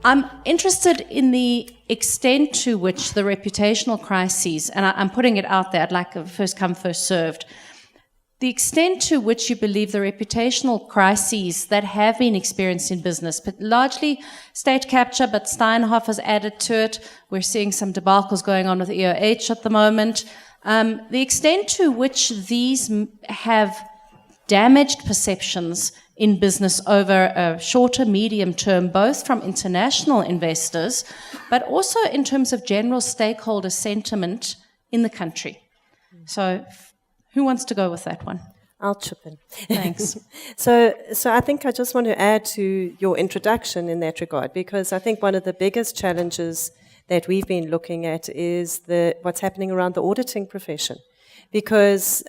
I'm interested in the extent to which the reputational crises, and I'm putting it out there, I'd like a first come, first served, the extent to which you believe the reputational crises that have been experienced in business, but largely state capture, but Steinhoff has added to it. We're seeing some debacles going on with EOH at the moment. The extent to which these have damaged perceptions in business over a shorter, medium term, both from international investors, but also in terms of general stakeholder sentiment in the country. So who wants to go with that one? I'll chip in. Thanks. So I think I just want to add to your introduction in that regard, because I think one of the biggest challenges that we've been looking at is what's happening around the auditing profession. Because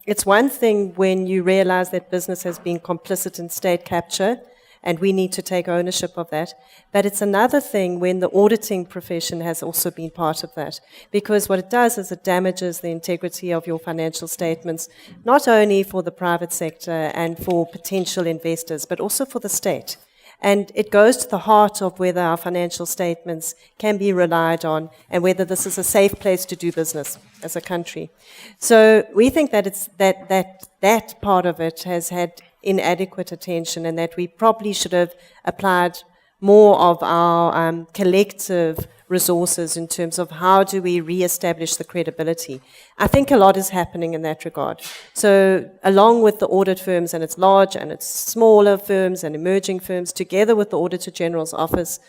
it's one thing when you realize that business has been complicit in state capture, and we need to take ownership of that. But it's another thing when the auditing profession has also been part of that. Because what it does is it damages the integrity of your financial statements, not only for the private sector and for potential investors, but also for the state. And it goes to the heart of whether our financial statements can be relied on and whether this is a safe place to do business as a country. So we think that it's that part of it has had inadequate attention, and that we probably should have applied more of our collective resources in terms of how do we re-establish the credibility. I think a lot is happening in that regard. So along with the audit firms, and it's large and it's smaller firms and emerging firms, together with the Auditor General's office,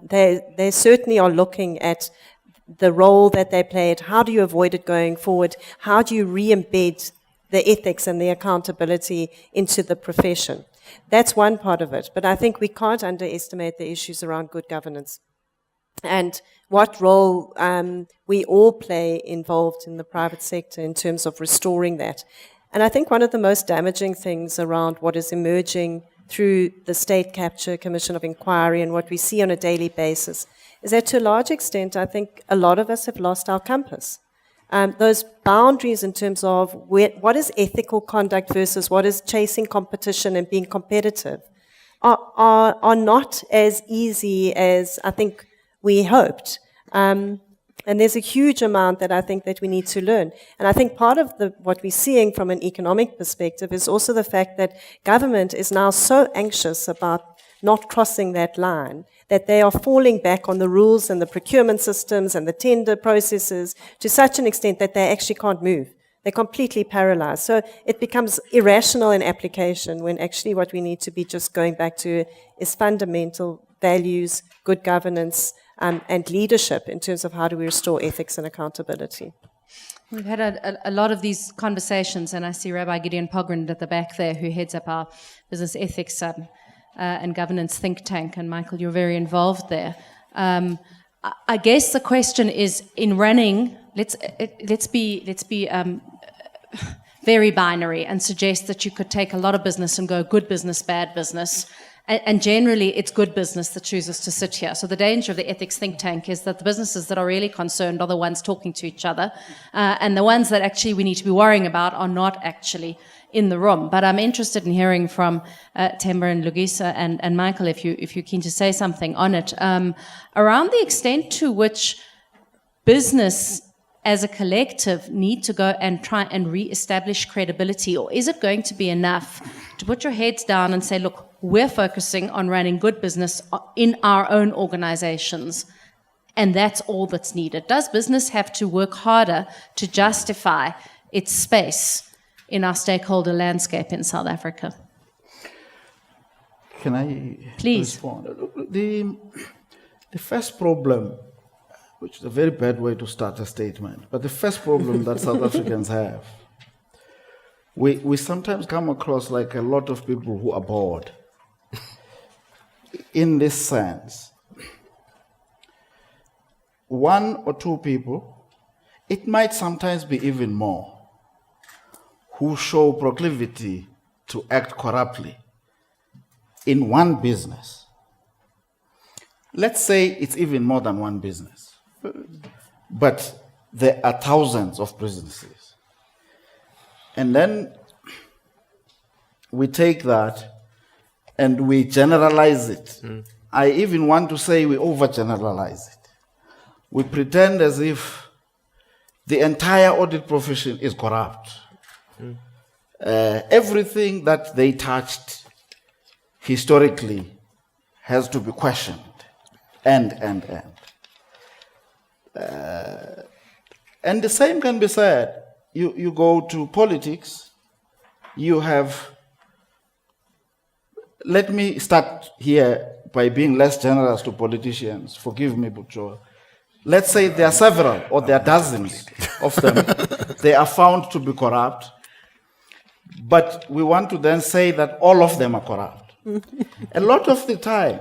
they certainly are looking at the role that they played. How do you avoid it going forward? How do you re-embed the ethics and the accountability into the profession? That's one part of it. But I think we can't underestimate the issues around good governance and what role we all play involved in the private sector in terms of restoring that. And I think one of the most damaging things around what is emerging through the State Capture Commission of Inquiry and what we see on a daily basis is that to a large extent, I think a lot of us have lost our compass. Those boundaries in terms of what is ethical conduct versus what is chasing competition and being competitive are not as easy as I think we hoped. And there's a huge amount that I think that we need to learn. And I think part of what we're seeing from an economic perspective is also the fact that government is now so anxious about not crossing that line that they are falling back on the rules and the procurement systems and the tender processes to such an extent that they actually can't move. They're completely paralyzed. So it becomes irrational in application when actually what we need to be just going back to is fundamental values, good governance, and leadership in terms of how do we restore ethics and accountability. We've had a lot of these conversations, and I see Rabbi Gideon Pogrund at the back there, who heads up our business ethics and governance think tank, and Michael, you're very involved there. I guess the question is, in running, let's be very binary and suggest that you could take a lot of business and go good business, bad business. And generally, it's good business that chooses to sit here. So the danger of the ethics think tank is that the businesses that are really concerned are the ones talking to each other, and the ones that actually we need to be worrying about are not actually in the room. But I'm interested in hearing from Themba and Lungisa and Michael, if you're keen to say something on it, around the extent to which business as a collective need to go and try and re-establish credibility, or is it going to be enough to put your heads down and say, look, we're focusing on running good business in our own organizations, and that's all that's needed? Does business have to work harder to justify its space in our stakeholder landscape in South Africa? Can I Please respond? The first problem, which is a very bad way to start a statement, but the first problem that South Africans have, we sometimes come across like a lot of people who are bored. In this sense, one or two people, it might sometimes be even more, who show proclivity to act corruptly in one business. Let's say it's even more than one business, but there are thousands of businesses. And then we take that and we generalize it I even want to say we overgeneralize it. We pretend as if the entire audit profession is corrupt. Everything that they touched historically has to be questioned. And the same can be said. You go to politics, you have. Let me start here by being less generous to politicians. Forgive me, Butcho. Let's say there are several, or there are dozens of them. They are found to be corrupt. But we want to then say that all of them are corrupt. A lot of the time,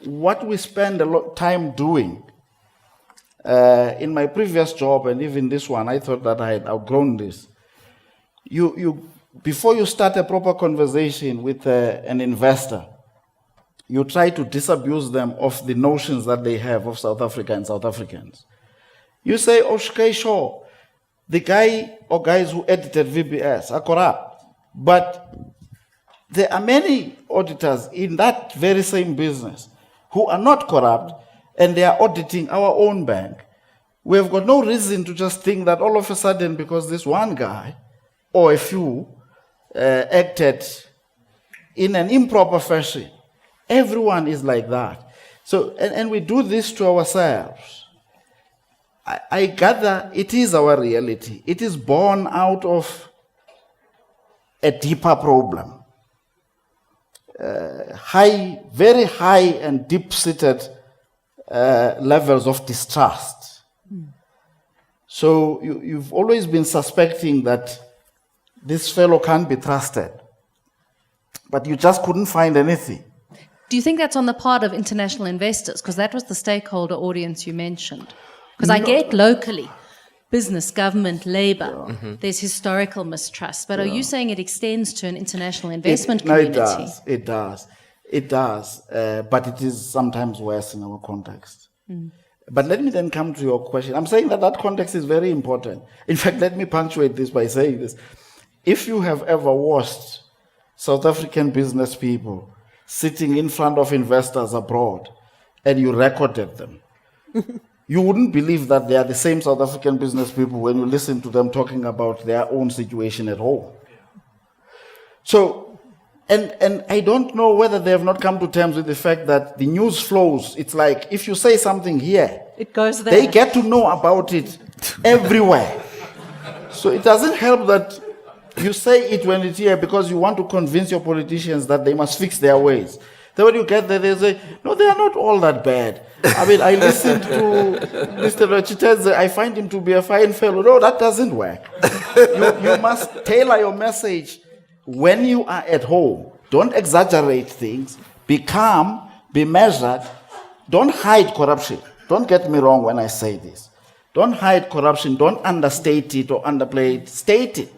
what we spend a lot of time doing, in my previous job and even this one, I thought that I had outgrown this. Before you start a proper conversation with an investor, you try to disabuse them of the notions that they have of South Africa and South Africans. You say, okay, sure, the guy or guys who edited VBS are corrupt, but there are many auditors in that very same business who are not corrupt, and they are auditing our own bank. We have got no reason to just think that all of a sudden, because this one guy or a few acted in an improper fashion, everyone is like that. So, and we do this to ourselves. I gather it is our reality. It is born out of a deeper problem. Very high and deep-seated levels of distrust. So you've always been suspecting that this fellow can't be trusted, but you just couldn't find anything. Do you think that's on the part of international investors? Because that was the stakeholder audience you mentioned. Because I get locally, business, government, labor, there's historical mistrust. But are you saying it extends to an international investment community? No, it does. But it is sometimes worse in our context. But let me then come to your question. I'm saying that context is very important. In fact, let me punctuate this by saying this. If you have ever watched South African business people sitting in front of investors abroad and you recorded them, you wouldn't believe that they are the same South African business people when you listen to them talking about their own situation at home. So, and I don't know whether they have not come to terms with the fact that the news flows. It's like if you say something here, it goes there. They get to know about it everywhere. So it doesn't help that you say it when it's here because you want to convince your politicians that they must fix their ways. Then when you get there, they say, no, they are not all that bad. I mean, I listened to Mr. Netshitenzhe, I find him to be a fine fellow. No, that doesn't work. You must tailor your message when you are at home. Don't exaggerate things. Be calm, be measured. Don't hide corruption. Don't get me wrong when I say this. Don't hide corruption. Don't understate it or underplay it. State it.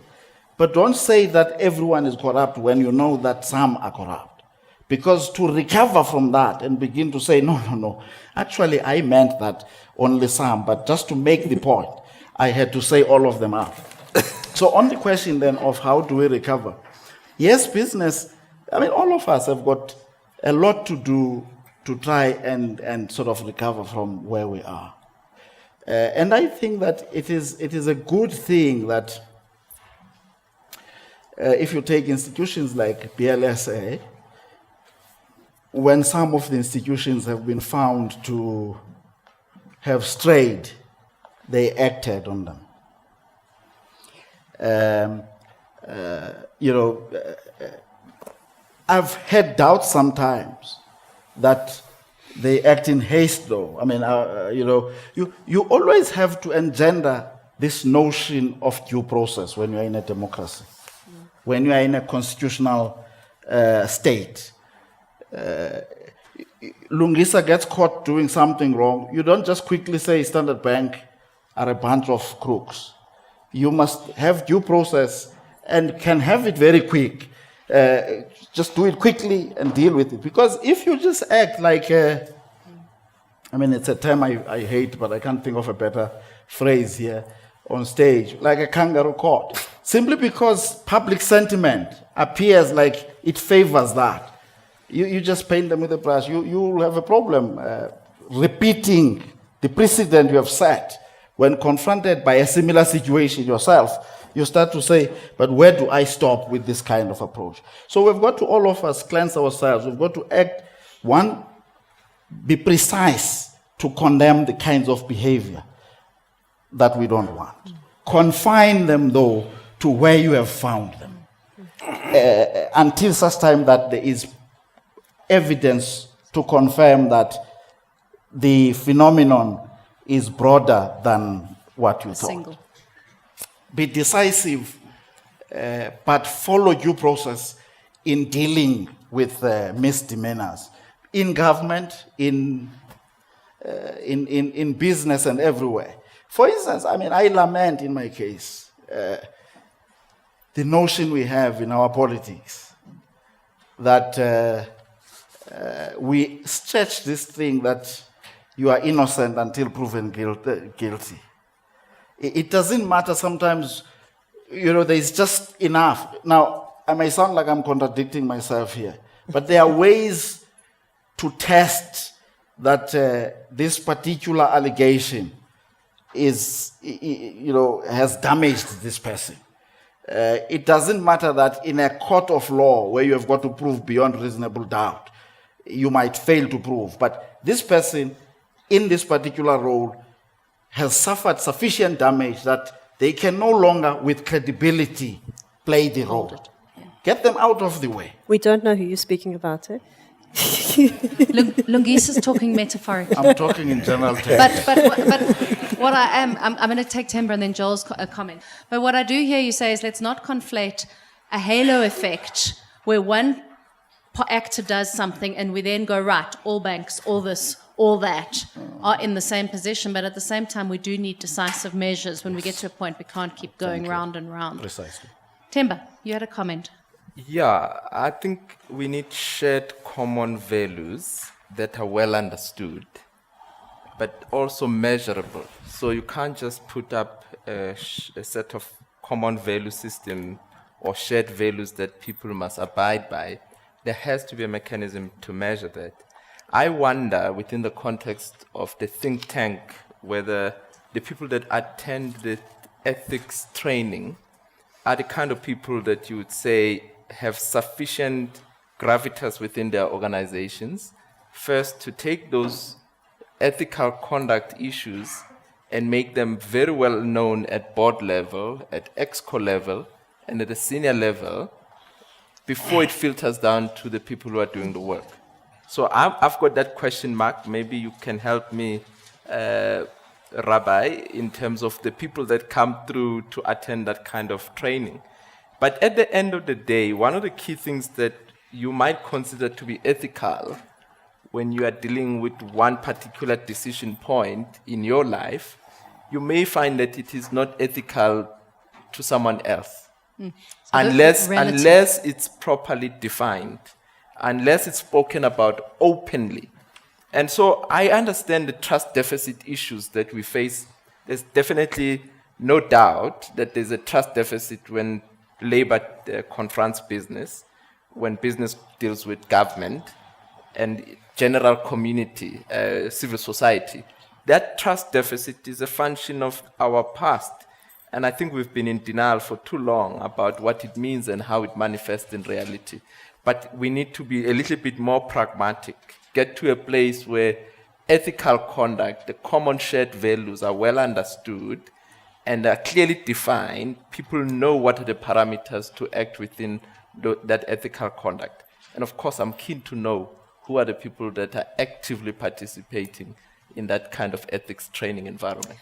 But don't say that everyone is corrupt when you know that some are corrupt. Because to recover from that and begin to say, no, actually I meant that only some, but just to make the point, I had to say all of them are. So on the question then of how do we recover? Yes, business, I mean, all of us have got a lot to do to try and sort of recover from where we are. And I think that it is a good thing that if you take institutions like BLSA, when some of the institutions have been found to have strayed, they acted on them. I've had doubts sometimes that they act in haste, though. I mean, you always have to engender this notion of due process when you're in a democracy, when you are in a constitutional state. Lungisa gets caught doing something wrong. You don't just quickly say Standard Bank are a bunch of crooks. You must have due process and can have it very quick. Just do it quickly and deal with it. Because if you just act like it's a term I hate, but I can't think of a better phrase here on stage, like a kangaroo court, simply because public sentiment appears like it favors that. You just paint them with a brush. You will have a problem repeating the precedent you have set. When confronted by a similar situation yourself, you start to say, but where do I stop with this kind of approach? So we've got to, all of us, cleanse ourselves. We've got to act, one, be precise to condemn the kinds of behavior that we don't want. Confine them, though, to where you have found them. Until such time that there is evidence to confirm that the phenomenon is broader than what you thought. Single. Be decisive, but follow due process in dealing with misdemeanors in government, in business, and everywhere. For instance, I mean, I lament in my case the notion we have in our politics that we stretch this thing that you are innocent until proven guilty. It doesn't matter sometimes, there's just enough. Now, I may sound like I'm contradicting myself here, but there are ways to test that this particular allegation has damaged this person. It doesn't matter that in a court of law where you have got to prove beyond reasonable doubt, you might fail to prove. But this person, in this particular role, has suffered sufficient damage that they can no longer, with credibility, play the role. Yeah. Get them out of the way. We don't know who you're speaking about, eh? Lungisa's talking metaphorically. I'm talking in general terms. But what I'm going to take Themba and then Joel's comment. But what I do hear you say is let's not conflate a halo effect where one actor does something and we then go, right, all banks, all this, all that are in the same position, but at the same time we do need decisive measures. When we get to a point we can't keep going round and round. Precisely. Themba, you had a comment. Yeah, I think we need shared common values that are well understood, but also measurable. So you can't just put up a set of common value system or shared values that people must abide by. There has to be a mechanism to measure that. I wonder, within the context of the think tank, whether the people that attend the ethics training are the kind of people that you would say have sufficient gravitas within their organizations, first to take those ethical conduct issues and make them very well known at board level, at exco level, and at the senior level, before it filters down to the people who are doing the work. So I've got that question mark. Maybe you can help me, Rabbi, in terms of the people that come through to attend that kind of training. But at the end of the day, one of the key things that you might consider to be ethical when you are dealing with one particular decision point in your life, you may find that it is not ethical to someone else. So unless it's properly defined, unless it's spoken about openly. And so I understand the trust deficit issues that we face. There's definitely no doubt that there's a trust deficit when labor confronts business, when business deals with government and general community, civil society. That trust deficit is a function of our past. And I think we've been in denial for too long about what it means and how it manifests in reality. But we need to be a little bit more pragmatic, get to a place where ethical conduct, the common shared values are well understood and are clearly defined. People know what are the parameters to act within that ethical conduct. And of course, I'm keen to know who are the people that are actively participating in that kind of ethics training environment.